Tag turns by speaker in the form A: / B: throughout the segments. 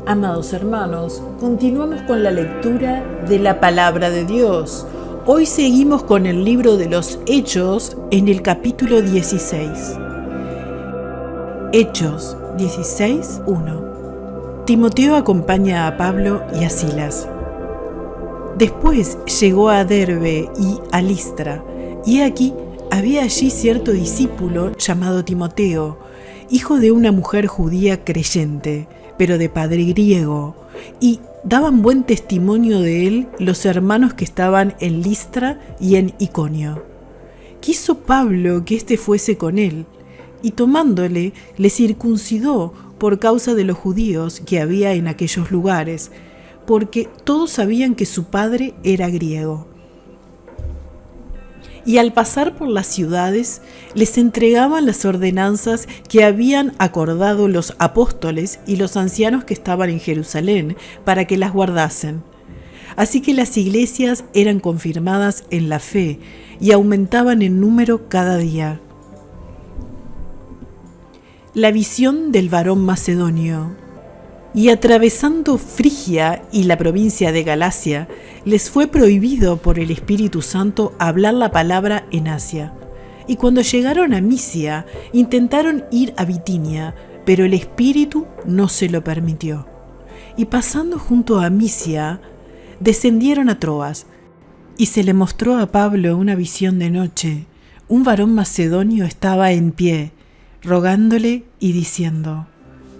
A: Amados hermanos, continuamos con la lectura de la Palabra de Dios. Hoy seguimos con el libro de los Hechos en el capítulo 16. Hechos 16:1. Timoteo acompaña a Pablo y a Silas. Después llegó a Derbe y a Listra, y aquí había allí cierto discípulo llamado Timoteo, hijo de una mujer judía creyente, pero de padre griego, y daban buen testimonio de él los hermanos que estaban en Listra y en Iconio. Quiso Pablo que éste fuese con él, y tomándole, le circuncidó por causa de los judíos que había en aquellos lugares, porque todos sabían que su padre era griego. Y al pasar por las ciudades, les entregaban las ordenanzas que habían acordado los apóstoles y los ancianos que estaban en Jerusalén, para que las guardasen. Así que las iglesias eran confirmadas en la fe y aumentaban en número cada día. La visión del varón macedonio. Y atravesando Frigia y la provincia de Galacia, les fue prohibido por el Espíritu Santo hablar la palabra en Asia. Y cuando llegaron a Misia, intentaron ir a Bitinia, pero el Espíritu no se lo permitió. Y pasando junto a Misia, descendieron a Troas, y se le mostró a Pablo una visión de noche. Un varón macedonio estaba en pie, rogándole y diciendo: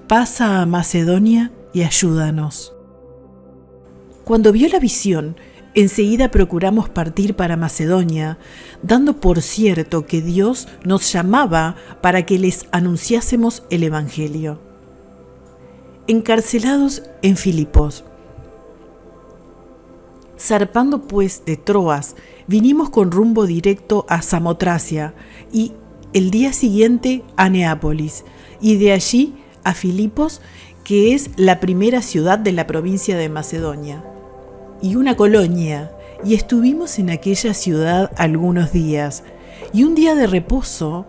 A: «Pasa a Macedonia y ayúdanos». Cuando vio la visión, enseguida procuramos partir para Macedonia, dando por cierto que Dios nos llamaba para que les anunciásemos el Evangelio. Encarcelados en Filipos. Zarpando pues de Troas, vinimos con rumbo directo a Samotracia y el día siguiente a Neápolis, y de allí a Filipos, que es la primera ciudad de la provincia de Macedonia, y una colonia, y estuvimos en aquella ciudad algunos días, y un día de reposo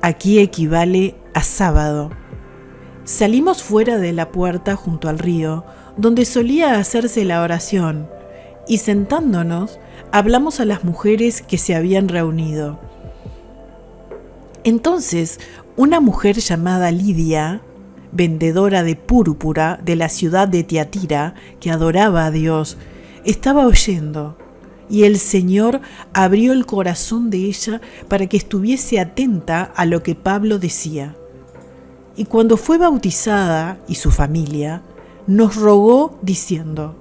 A: aquí equivale a sábado. Salimos fuera de la puerta junto al río, donde solía hacerse la oración, y sentándonos, hablamos a las mujeres que se habían reunido. Entonces, una mujer llamada Lidia, vendedora de púrpura de la ciudad de Tiatira, que adoraba a Dios, estaba oyendo, y el Señor abrió el corazón de ella para que estuviese atenta a lo que Pablo decía. Y cuando fue bautizada y su familia, nos rogó diciendo: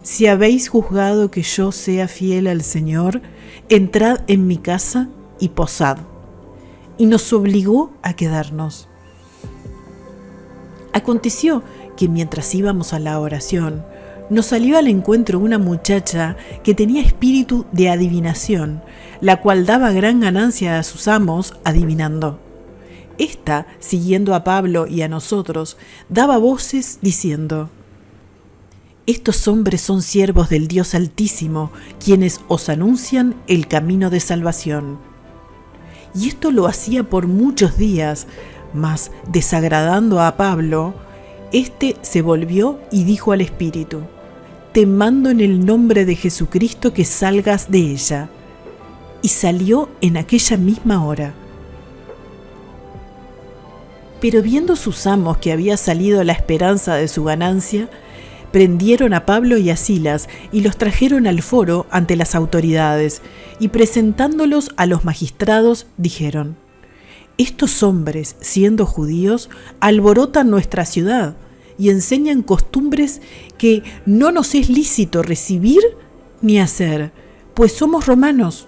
A: «Si habéis juzgado que yo sea fiel al Señor, entrad en mi casa y posad». Y nos obligó a quedarnos. Aconteció que mientras íbamos a la oración, nos salió al encuentro una muchacha que tenía espíritu de adivinación, la cual daba gran ganancia a sus amos adivinando. Esta, siguiendo a Pablo y a nosotros, daba voces diciendo: «Estos hombres son siervos del Dios Altísimo, quienes os anuncian el camino de salvación». Y esto lo hacía por muchos días, mas desagradando a Pablo, éste se volvió y dijo al espíritu: «Te mando en el nombre de Jesucristo que salgas de ella». Y salió en aquella misma hora. Pero viendo sus amos que había salido la esperanza de su ganancia, prendieron a Pablo y a Silas y los trajeron al foro ante las autoridades, y presentándolos a los magistrados dijeron: «Estos hombres, siendo judíos, alborotan nuestra ciudad y enseñan costumbres que no nos es lícito recibir ni hacer, pues somos romanos».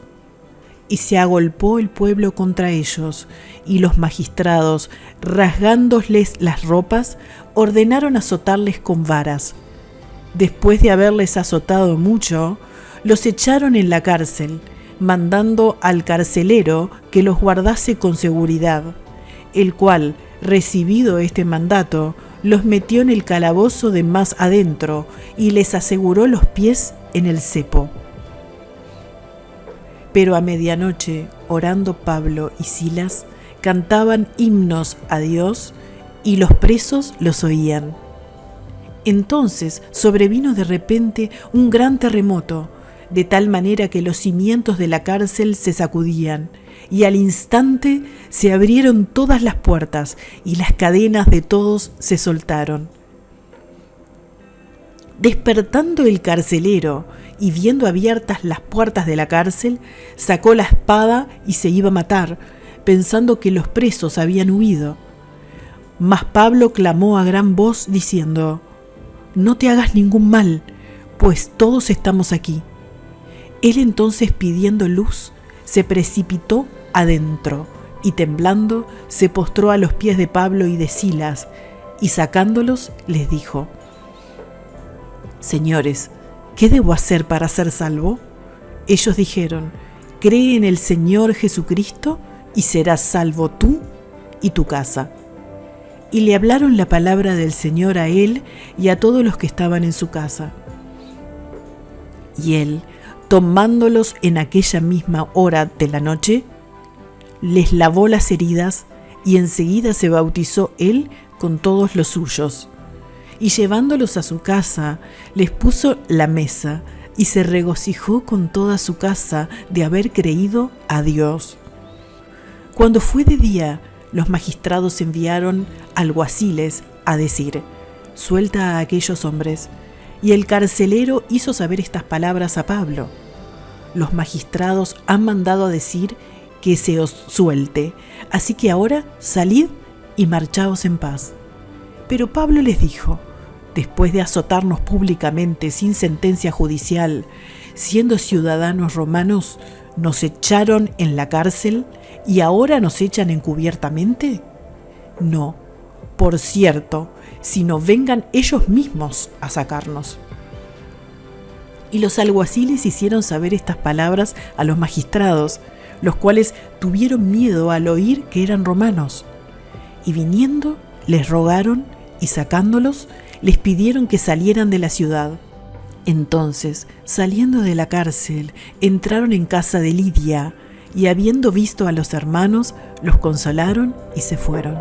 A: Y se agolpó el pueblo contra ellos, y los magistrados, rasgándoles las ropas, ordenaron azotarles con varas. Después de haberles azotado mucho, los echaron en la cárcel, mandando al carcelero que los guardase con seguridad, el cual, recibido este mandato, los metió en el calabozo de más adentro y les aseguró los pies en el cepo. Pero a medianoche, orando Pablo y Silas, cantaban himnos a Dios y los presos los oían. Entonces sobrevino de repente un gran terremoto, de tal manera que los cimientos de la cárcel se sacudían, y al instante se abrieron todas las puertas y las cadenas de todos se soltaron. Despertando el carcelero y viendo abiertas las puertas de la cárcel, sacó la espada y se iba a matar, pensando que los presos habían huido. Mas Pablo clamó a gran voz diciendo: «No te hagas ningún mal, pues todos estamos aquí». Él entonces, pidiendo luz, se precipitó adentro y temblando se postró a los pies de Pablo y de Silas, y sacándolos les dijo: «Señores, ¿qué debo hacer para ser salvo?». Ellos dijeron: «Cree en el Señor Jesucristo y serás salvo tú y tu casa». Y le hablaron la palabra del Señor a él y a todos los que estaban en su casa. Y él, tomándolos en aquella misma hora de la noche, les lavó las heridas y enseguida se bautizó él con todos los suyos. Y llevándolos a su casa, les puso la mesa y se regocijó con toda su casa de haber creído a Dios. Cuando fue de día, los magistrados enviaron alguaciles a decir: «Suelta a aquellos hombres». Y el carcelero hizo saber estas palabras a Pablo: «Los magistrados han mandado a decir que se os suelte, así que ahora salid y marchaos en paz». Pero Pablo les dijo: «Después de azotarnos públicamente sin sentencia judicial, siendo ciudadanos romanos, ¿nos echaron en la cárcel y ahora nos echan encubiertamente? No, por cierto, sino vengan ellos mismos a sacarnos». Y los alguaciles hicieron saber estas palabras a los magistrados, los cuales tuvieron miedo al oír que eran romanos. Y viniendo, les rogaron y sacándolos, les pidieron que salieran de la ciudad. Entonces, saliendo de la cárcel, entraron en casa de Lidia, y habiendo visto a los hermanos, los consolaron y se fueron.